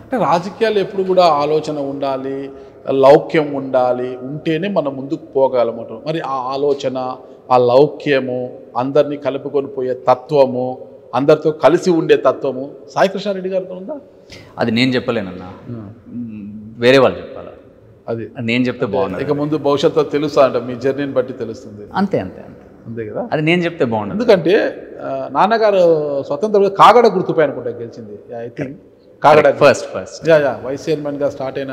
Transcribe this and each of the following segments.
అంటే రాజకీయాలు ఎప్పుడు కూడా ఆలోచన ఉండాలి, లౌక్యం ఉండాలి, ఉంటేనే మనం ముందుకు పోగలమట. మరి ఆ ఆలోచన, ఆ లౌక్యము, అందరినీ కలుపుకొని పోయే తత్వము, అందరితో కలిసి ఉండే తత్వము సాయి కృష్ణారెడ్డి గారితో ఉందా? అది నేను చెప్పలేనన్నా, వేరే వాళ్ళు చెప్పాలి. అది నేను చెప్తే బాగుంది. ఇక ముందు భవిష్యత్తు తెలుస్తా అంట, మీ జర్నీని బట్టి తెలుస్తుంది. అంతే అంతే అంతే అంతే కదా, అది నేను చెప్తే బాగుంది. ఎందుకంటే నాన్నగారు స్వతంత్ర కాగడ గుర్తుపై అనుకుంటా గెలిచింది. I think Kagada first vice చైర్మన్గా స్టార్ట్ అయిన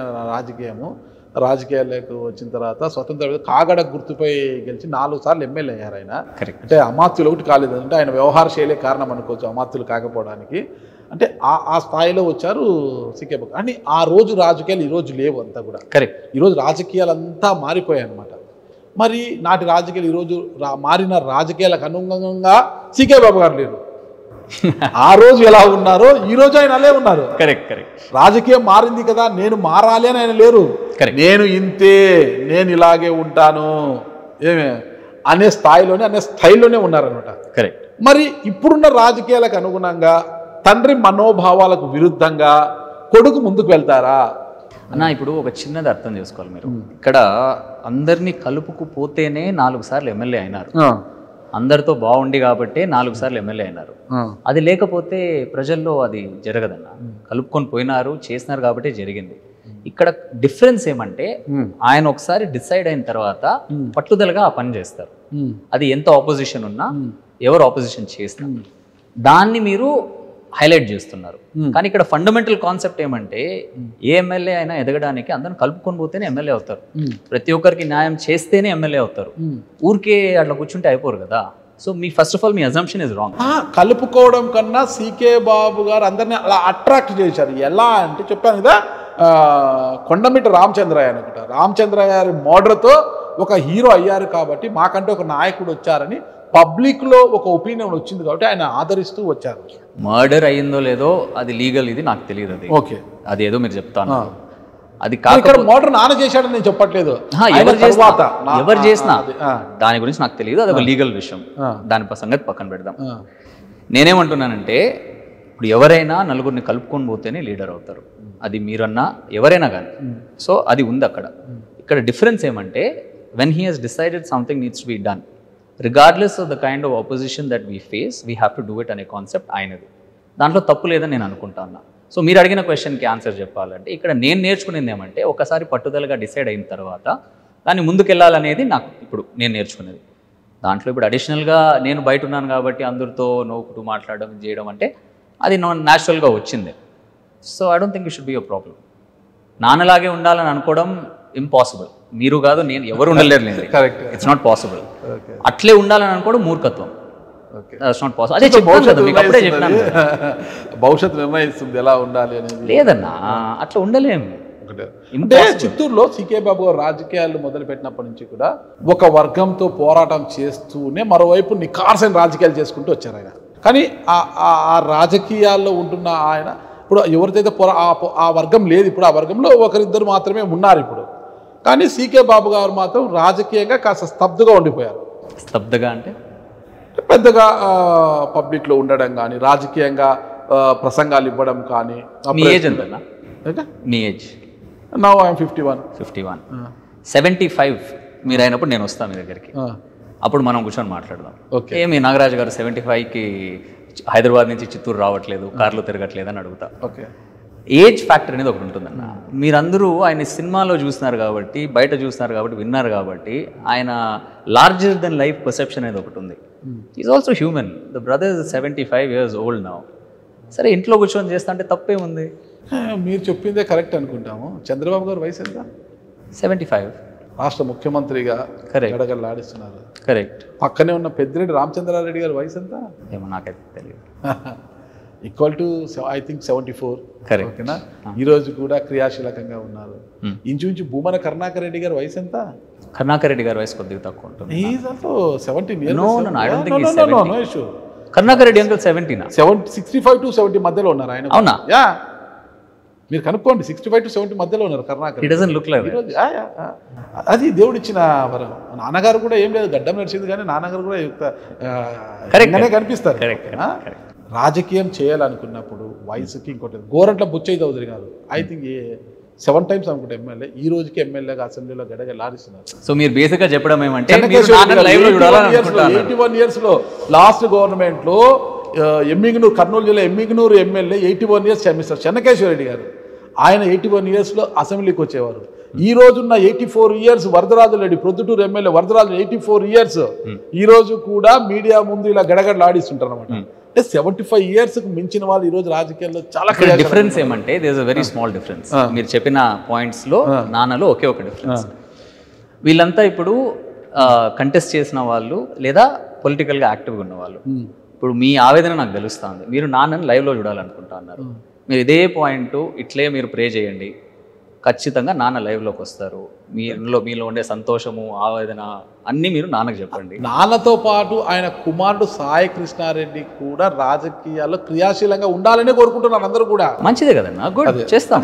రాజకీయాలకు వచ్చిన తర్వాత స్వతంత్ర కాగడ గుర్తుపై గెలిచి 4 సార్లు ఎమ్మెల్యే అయ్యారు ఆయన. అంటే అమాత్యులు ఒకటి కాలేదు, అంటే ఆయన వ్యవహార శైలే కారణం అనుకోవచ్చు అమాత్యులు కాకపోవడానికి. అంటే ఆ స్థాయిలో వచ్చారు సీకే బాబు. అని ఆ రోజు రాజకీయాలు ఈరోజు లేవు, అంతా కూడా కరెక్ట్. ఈరోజు రాజకీయాలు అంతా మారిపోయాయి అనమాట. మరి నాటి రాజకీయాలు ఈరోజు మారిన రాజకీయాలకు అనుగుణంగా సీకే బాబు గారు లేరు. ఆ రోజు ఎలా ఉన్నారో ఈ రోజు ఆయన అలే ఉన్నారు. Correct correct. రాజకీయం మారింది కదా, నేను మారాలి అని ఆయన లేరు. నేను ఇంతే, నేను ఇలాగే ఉంటాను ఏమే అనే స్థాయిలోనే ఉన్నారనమాట. కరెక్ట్. మరి ఇప్పుడున్న రాజకీయాలకు అనుగుణంగా తండ్రి మనోభావాలకు విరుద్ధంగా కొడుకు ముందుకు వెళ్తారా అన్న? ఇప్పుడు ఒక చిన్నది అర్థం చేసుకోవాలి మీరు. ఇక్కడ అందరినీ కలుపుకుపోతేనే 4 సార్లు ఎమ్మెల్యే అయినారు. అందరితో బాగుండి కాబట్టి 4 సార్లు ఎమ్మెల్యే అయినారు. అది లేకపోతే ప్రజల్లో అది జరగదన్న. కలుపుకొని పోయినారు, చేసినారు కాబట్టి జరిగింది. ఇక్కడ డిఫరెన్స్ ఏమంటే ఆయన ఒకసారి డిసైడ్ అయిన తర్వాత పట్టుదలగా ఆ పని చేస్తారు. అది ఎంత ఆపోజిషన్ ఉన్నా, ఎవరు ఆపోజిషన్ చేసినా దాన్ని మీరు హైలైట్ చేస్తున్నారు. కానీ ఇక్కడ ఫండమెంటల్ కాన్సెప్ట్ ఏమంటే ఏ ఎమ్మెల్యే అయినా ఎదగడానికి అందరిని కలుపుకొని పోతేనే ఎమ్మెల్యే అవుతారు. ప్రతి ఒక్కరికి న్యాయం చేస్తేనే ఎమ్మెల్యే అవుతారు. ఊరికే అట్లా కూర్చుంటే అయిపోరు కదా. So me first of all me assumption is wrong. కలుపుకోవడం కన్నా సీకే బాబు గారు అందరినీ అలా అట్రాక్ట్ చేశారు. ఎలా అంటే చెప్పాను కదా, కొండమిట్ట రామచంద్రయ్య అనుకుంటా, రామచంద్రయ్య గారి మోడర్తో ఒక హీరో అయ్యారు కాబట్టి మాకంటే ఒక నాయకుడు వచ్చారని పబ్లిక్లో ఒక ఒపీనియన్ వచ్చింది కాబట్టి ఆయన ఆదరిస్తూ వచ్చారు. మర్డర్ అయ్యిందో లేదో అది లీగల్, ఇది నాకు తెలియదు. అది ఓకే, అది ఏదో మీరు చెప్తాను. అది కాదు మర్డర్ నాన్న చేశాడని నేను చెప్పట్లేదు, ఎవరు చేసినా దాని గురించి నాకు తెలియదు. అది ఒక లీగల్ విషయం, దాని సంగతి పక్కన పెడదాం. నేనేమంటున్నానంటే ఇప్పుడు ఎవరైనా నలుగురిని కలుపుకొని పోతేనే లీడర్ అవుతారు. అది మీరన్నా ఎవరైనా కానీ. సో అది ఉంది అక్కడ. ఇక్కడ డిఫరెన్స్ ఏమంటే when he has decided something needs to be done, regardless of the kind of opposition that we face, we have to do it అనే కాన్సెప్ట్ ఆయనది. దాంట్లో తప్పు లేదని నేను అనుకుంటాను. సో మీరు అడిగిన క్వశ్చన్కి ఆన్సర్ చెప్పాలంటే ఇక్కడ నేను నేర్చుకునేది ఏమంటే ఒకసారి పట్టుదలగా డిసైడ్ అయిన తర్వాత దాన్ని ముందుకెళ్ళాలనేది నాకు ఇప్పుడు నేను నేర్చుకునేది. దాంట్లో ఇప్పుడు అడిషనల్గా నేను బయట ఉన్నాను కాబట్టి అందరితో నవ్వుకుంటూ మాట్లాడడం చేయడం అంటే అది న్యాచురల్గా వచ్చింది. So I don't think it should be a problem. నాన్నలాగే ఉండాలని అనుకోవడం ఇంపాసిబుల్. మీరు కాదు, నేను ఎవరు ఉండలేరు. It's not possible. అట్లే ఉండాలని అనుకోవడం మూర్ఖత్వం. భవిష్యత్తు నిర్ణయిస్తుంది ఎలా ఉండాలి అనేది. లేదన్నా, అట్లా ఉండలేము. అంటే చిత్తూరులో సీకే బాబు గారు రాజకీయాలు మొదలుపెట్టినప్పటి నుంచి కూడా ఒక వర్గంతో పోరాటం చేస్తూనే మరోవైపు నిఖార్సైన రాజకీయాలు చేసుకుంటూ వచ్చారు ఆయన. కానీ ఆ రాజకీయాల్లో ఉంటున్న ఆయన ఇప్పుడు ఎవరిదైతే ఆ వర్గం లేదు, ఇప్పుడు ఆ వర్గంలో ఒకరిద్దరు మాత్రమే ఉన్నారు ఇప్పుడు. కానీ సీకే బాబు గారు మాత్రం రాజకీయంగా కాస్త స్తబ్దుగా ఉండిపోయారు. స్తబ్దుగా అంటే పెద్దగా పబ్లిక్లో ఉండడం కానీ, రాజకీయంగా ప్రసంగాలు ఇవ్వడం కానీ. మీ ఏజ్ ఎంత? మీ ఏజ్? Now I'm 51. 75 మీరు అయినప్పుడు నేను వస్తాను మీ దగ్గరికి, అప్పుడు మనం కూర్చొని మాట్లాడదాం. ఏమి నాగరాజు గారు 75కి హైదరాబాద్ నుంచి చిత్తూరు రావట్లేదు, కార్లో తిరగట్లేదు అని అడుగుతా. ఓకే, ఏజ్ ఫ్యాక్టర్ అనేది ఒకటి ఉంటుందన్న. మీరందరూ ఆయన సినిమాలో చూస్తున్నారు కాబట్టి, బయట చూస్తున్నారు కాబట్టి, విన్నారు కాబట్టి ఆయన లార్జర్ దెన్ లైఫ్ పర్సెప్షన్ అనేది ఒకటి ఉంది. Is also human. The brother is 75 years old now. సరే ఇంట్లో కూర్చొని చేస్తా అంటే తప్పేముంది? మీరు చెప్పిందే కరెక్ట్ అనుకుంటాము. చంద్రబాబు గారు వయసు ఎంత? 75. రాష్ట్ర ముఖ్యమంత్రిగా గడగడలాడిస్తున్నారు. కరెక్ట్. పక్కనే ఉన్న పెద్దిరెడ్డి రామచంద్రారెడ్డి గారి వయసు ఎంత? ఏమో నాకైతే తెలియదు. Equal to I think 74. ఓకేనా? ఈరోజు కూడా క్రియాశీలకంగా ఉన్నారు. ఇంచుమించు భూమన కరుణాకర్ రెడ్డి గారి వయసు ఎంత? కరుణాకర్ రెడ్డి గారి వయసు కొద్దిగా తక్కువ ఉంటుంది. కరుణాకర్ రెడ్డి అంకుల్ 70 65 to 70 మధ్యలో ఉన్నారు ఆయన. అవునా? యా, మీరు కనుక్కోండి. 65 to 70 మధ్యలో ఉన్నారు Karunakar. He doesn't look like that. అది దేవుడిచ్చిన వరం. నాన్నగారు కూడా ఏం లేదు, గడ్డం నడిచింది, కానీ నాన్నగారు కూడా కనిపిస్తారు. రాజకీయం చేయాలనుకున్నప్పుడు వయసుకి ఇంకోటి గోరంట్ల బుచ్చయ్య చౌదరి గారు ఐ థింక్ 7 times అనుకుంటే ఎమ్మెల్యే, ఈ రోజుకి ఎమ్మెల్యేగా అసెంబ్లీలో గడగలాడిస్తున్నారు. సో మీరు బేసిక్గా చెప్పడం ఏమంటే 81 yearsలో లాస్ట్ గవర్నమెంట్లో ఎమ్మిగనూరు, కర్నూలు జిల్లా Emmiganur MLA 81 years mister Chennakeshava Reddy గారు, ఆయన 81 yearsలో అసెంబ్లీకి వచ్చేవారు. ఈ రోజున్న 84 years Varadaraju Reddy, Proddatur MLA Varadaraju 84 years ఈ రోజు కూడా మీడియా ముందు ఇలా గడగడలాడిస్తుంటారు అనమాట. అంటే 75 years మించిన వాళ్ళు ఈ రోజు రాజకీయాల్లో చాలా డిఫరెన్స్ ఏమంటే there is a very small difference. మీరు చెప్పిన పాయింట్స్ లో నాన్నలో ఒకే ఒక డిఫరెన్స్. వీళ్ళంతా ఇప్పుడు కంటెస్ట్ చేసిన వాళ్ళు లేదా పొలిటికల్గా యాక్టివ్గా ఉన్న వాళ్ళు. ఇప్పుడు మీ ఆవేదన నాకు తెలుస్తుంది, మీరు నాన్నని లైవ్లో చూడాలనుకుంటా అన్నారు. మీరు ఇదే పాయింట్ ఇట్లే మీరు ప్రే చేయండి, ఖచ్చితంగా నాన్న లైవ్లోకి వస్తారు. మీలో ఉండే సంతోషము, ఆవేదన అన్నీ మీరు నాన్నకు చెప్పండి. నాన్నతో పాటు ఆయన కుమారుడు సాయి కృష్ణారెడ్డి కూడా రాజకీయాల్లో క్రియాశీలంగా ఉండాలనే కోరుకుంటున్నారు అందరూ కూడా. మంచిదే కదన్నా, గుడ్, చేస్తాం.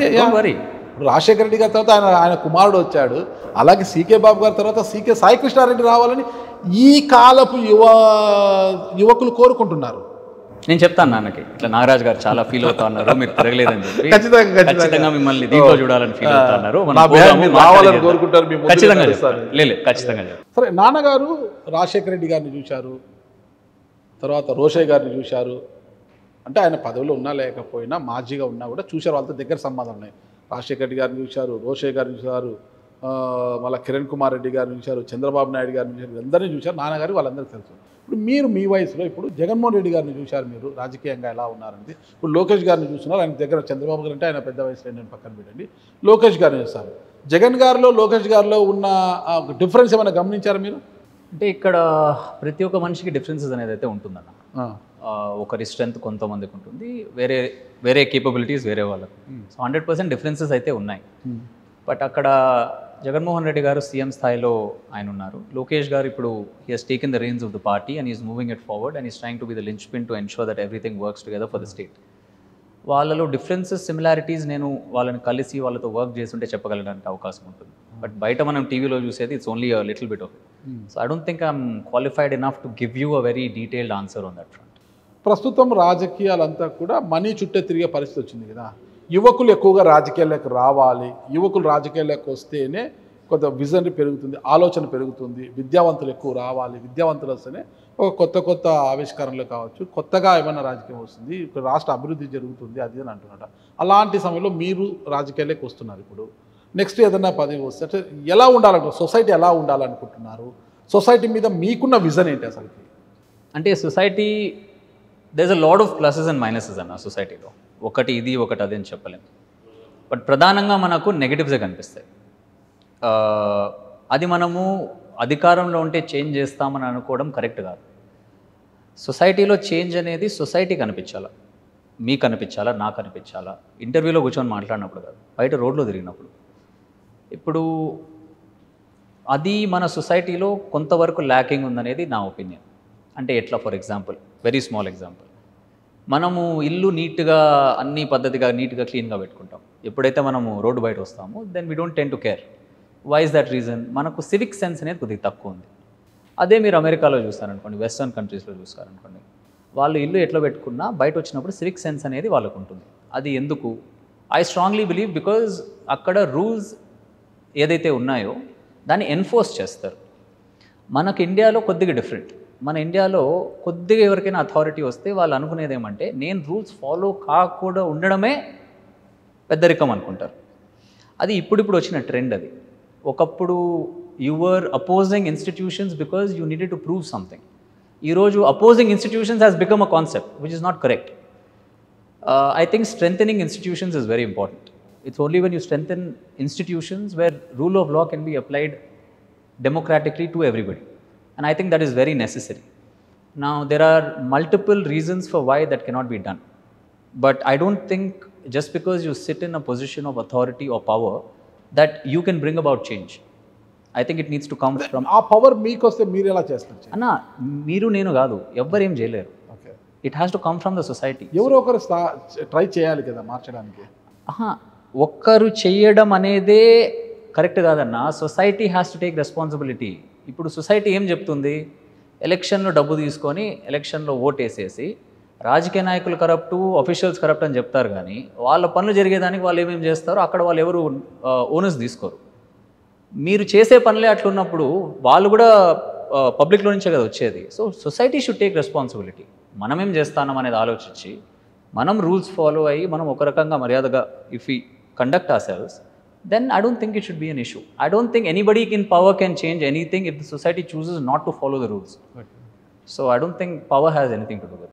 రాజశేఖర రెడ్డి గారి తర్వాత ఆయన కుమారుడు వచ్చాడు, అలాగే సీకే బాబు గారి తర్వాత సీకే సాయి కృష్ణారెడ్డి రావాలని ఈ కాలపు యువకులు కోరుకుంటున్నారు. నేను చెప్తాను నాన్నకి, ఇట్లా నాగరాజు గారు చాలా ఫీల్ అవుతా ఉన్నారు, మీరు తిరగలేదని చెప్పి ఖచ్చితంగా మిమ్మల్ని దీంట్లో చూడాలని ఫీల్ అవుతా ఉన్నారు. ఖచ్చితంగా లేదు, ఖచ్చితంగా. సరే, నాన్నగారు రాజశేఖర రెడ్డి గారిని చూశారు, తర్వాత రోషయ్య గారిని చూశారు. అంటే ఆయన పదవిలో ఉన్నా లేకపోయినా మాజీగా ఉన్నా కూడా చూశారు, వాళ్ళతో దగ్గర సంబంధం ఉన్నాయి. రాజశేఖర రెడ్డి గారిని చూశారు, రోషయ్య గారిని చూశారు, మళ్ళీ కిరణ్ కుమార్ రెడ్డి గారిని చూశారు, చంద్రబాబు నాయుడు గారిని చూశారు, అందరినీ చూశారు. నాన్నగారు వాళ్ళందరికీ తెలుసు. ఇప్పుడు మీరు మీ వయసులో ఇప్పుడు జగన్మోహన్ రెడ్డి గారిని చూశారు, మీరు రాజకీయంగా ఎలా ఉన్నారంటే ఇప్పుడు లోకేష్ గారిని చూస్తున్నారు. ఆయన దగ్గర చంద్రబాబు గారు అంటే ఆయన పెద్ద వయసులో నేను పక్కన పెట్టండి, లోకేష్ గారిని చూస్తారు. జగన్ గారిలో లోకేష్ గారిలో ఉన్న డిఫరెన్స్ ఏమైనా గమనించారా మీరు? అంటే ఇక్కడ ప్రతి ఒక్క మనిషికి డిఫరెన్సెస్ అనేది అయితే ఉంటుందన్న. ఒకరి స్ట్రెంత్ కొంతమందికి ఉంటుంది, వేరే కేపబిలిటీస్ వేరే వాళ్ళకు. సో 100% డిఫరెన్సెస్ అయితే ఉన్నాయి. బట్ అక్కడ జగన్మోహన్ రెడ్డి గారు సీఎం స్థాయిలో ఆయన ఉన్నారు. లోకేష్ గారు ఇప్పుడు he has taken the reins of the party and is moving it forward and is trying to be the linchpin to ensure that everything works together for the state. వాళ్ళలో differences, similarities నేను వాళ్ళని కలిసి వాళ్ళతో work చేస్తుంటే చెప్పగలడానికి అవకాశం ఉంటుంది. But బయట మనం టీవీలో చూసేది it's only a little bit of it. So I don't think I'm qualified enough to give you a very detailed answer on that front. ప్రస్తుతం రాజకీయాలంతా కూడా మనీ చుట్టే తిరిగే పరిస్థితి వచ్చింది కదా. యువకులు ఎక్కువగా రాజకీయాల్లోకి రావాలి, యువకులు రాజకీయాల్లోకి వస్తేనే కొంత విజన్ పెరుగుతుంది, ఆలోచన పెరుగుతుంది, విద్యావంతులు ఎక్కువ రావాలి, విద్యావంతులు వస్తేనే ఒక కొత్త ఆవిష్కరణలు కావచ్చు, కొత్తగా ఏమైనా రాజకీయం వస్తుంది, ఇక్కడ రాష్ట్ర అభివృద్ధి జరుగుతుంది, అది అని అంటున్నట. అలాంటి సమయంలో మీరు రాజకీయాల్లోకి వస్తున్నారు. ఇప్పుడు నెక్స్ట్ ఏదైనా పదవి వస్తే ఎలా ఉండాలంటారు, సొసైటీ ఎలా ఉండాలనుకుంటున్నారు, సొసైటీ మీద మీకున్న విజన్ ఏంటి అసలు? అంటే society there is a lot of pluses and minuses అన్న సొసైటీలో. ఒకటి ఇది, ఒకటి అది అని చెప్పలేము. బట్ ప్రధానంగా మనకు నెగిటివ్సే కనిపిస్తాయి. అది మనము అధికారంలో ఉంటే చేంజ్ చేస్తామని అనుకోవడం కరెక్ట్ కాదు. సొసైటీలో చేంజ్ అనేది సొసైటీకి అనిపించాలా, మీకు అనిపించాలా, నాకు అనిపించాలా. ఇంటర్వ్యూలో కూర్చొని మాట్లాడినప్పుడు కాదు, బయట రోడ్లో తిరిగినప్పుడు. ఇప్పుడు అది మన సొసైటీలో కొంతవరకు ల్యాకింగ్ ఉందనేది నా ఒపీనియన్. అంటే ఎట్లా, for example, very small example, మనము ఇల్లు నీట్గా అన్ని పద్ధతిగా నీట్గా క్లీన్గా పెట్టుకుంటాం. ఎప్పుడైతే మనము రోడ్డు బయట వస్తామో then we don't tend to care. Why is that reason? మనకు సివిక్ సెన్స్ అనేది కొద్దిగా తక్కువ ఉంది. అదే మీరు అమెరికాలో చూస్తారనుకోండి, వెస్టర్న్ కంట్రీస్లో చూస్తారనుకోండి, వాళ్ళు ఇల్లు ఎట్లా పెట్టుకున్నా బయట వచ్చినప్పుడు సివిక్ సెన్స్ అనేది వాళ్ళకు ఉంటుంది. అది ఎందుకు? ఐ స్ట్రాంగ్లీ బిలీవ్ బికాజ్ అక్కడ రూల్స్ ఏదైతే ఉన్నాయో దాన్ని ఎన్ఫోర్స్ చేస్తారు. మనకు ఇండియాలో కొద్దిగా డిఫరెంట్. మన ఇండియాలో కొద్దిగా ఎవరికైనా అథారిటీ వస్తే వాళ్ళు అనుకునేది ఏమంటే నేను రూల్స్ ఫాలో కాకుండా ఉండడమే పెద్దరికం అనుకుంటారు. అది ఇప్పుడిప్పుడు వచ్చిన ట్రెండ్. అది ఒకప్పుడు you were opposing institutions because you needed to prove something. ఈరోజు opposing institutions has become a concept which is not correct. I think strengthening institutions is very important. It's only when you strengthen institutions where rule of law can be applied democratically to everybody. And I think that is very necessary. Now, there are multiple reasons for why that cannot be done. But I don't think just because you sit in a position of authority or power that you can bring about change. I think it needs to come from... ఆ power మీకు వస్తే మీరు ఎలా చేస్తారు? అన్న, మీరు నేను కాదు, ఎవ్వరు ఏం చేయలేరు. It has to come from the society. ఎవరో ఒకరు ట్రై చేయాలి కదా మార్చడానికి. ఒక్కరు చేయడం అనేదే కరెక్ట్ కాదన్న. Society has to take responsibility. ఇప్పుడు సొసైటీ ఏం చెప్తుంది? ఎలక్షన్లో డబ్బు తీసుకొని ఎలక్షన్లో ఓట్ వేసేసి రాజకీయ నాయకులు కరప్టు, అఫీషియల్స్ కరప్ట్ అని చెప్తారు కానీ వాళ్ళ పనులు జరిగేదానికి వాళ్ళు ఏమేమి చేస్తారో అక్కడ వాళ్ళు ఎవరు ఓనర్స్ తీసుకోరు. మీరు చేసే పనులే అట్లున్నప్పుడు వాళ్ళు కూడా పబ్లిక్లో నుంచే కదా వచ్చేది. So society should take responsibility. మనం ఏం చేస్తానం అనేది ఆలోచించి మనం రూల్స్ ఫాలో అయ్యి మనం ఒక రకంగా మర్యాదగా if we conduct ourselves, then I don't think it should be an issue. I don't think anybody in power can change anything if the society chooses not to follow the rules. So I don't think power has anything to do with it.